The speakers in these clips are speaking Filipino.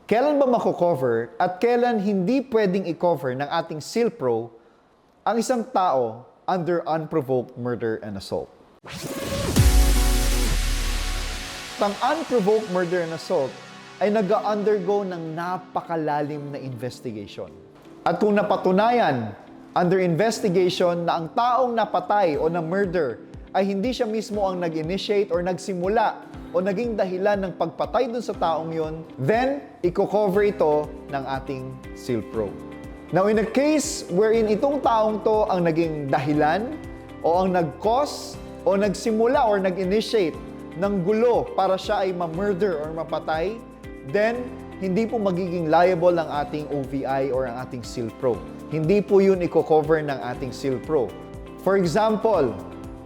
Kailan ba mako-cover at kailan hindi pwedeng i-cover ng ating SEALPRO ang isang tao under unprovoked murder and assault? Ang unprovoked murder and assault ay nag-undergo ng napakalalim na investigation. At kung napatunayan under investigation na ang taong napatay o na-murder ay hindi siya mismo ang nag-initiate or nagsimula o naging dahilan ng pagpatay dun sa taong yon, then i-cover ito ng ating SEALPRO. Now, in a case wherein itong taong to ang naging dahilan o ang nag-cause o nagsimula or nag-initiate ng gulo para siya ay ma-murder or mapatay, then hindi po magiging liable ang ating OVI or ang ating SEALPRO. Hindi po yun i-cover ng ating SEALPRO. For example,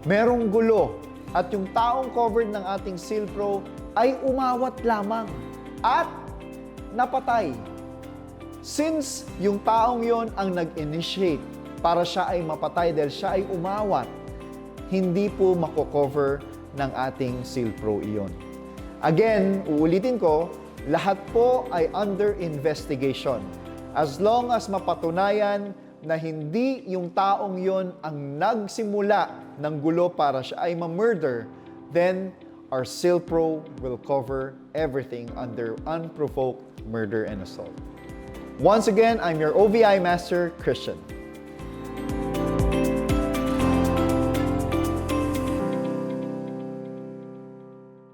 merong gulo at yung taong covered ng ating SEALPRO ay umawat lamang at napatay. Since yung taong yon ang nag-initiate para siya ay mapatay dahil siya ay umawat, hindi po mako-cover ng ating SEALPRO iyon. Again, uulitin ko, lahat po ay under investigation. As long as mapatunayan na hindi yung taong yon ang nagsimula ng gulo para siya ay ma-murder, then our SEALPRO will cover everything under unprovoked murder and assault. Once again, I'm your OVI Master, Christian.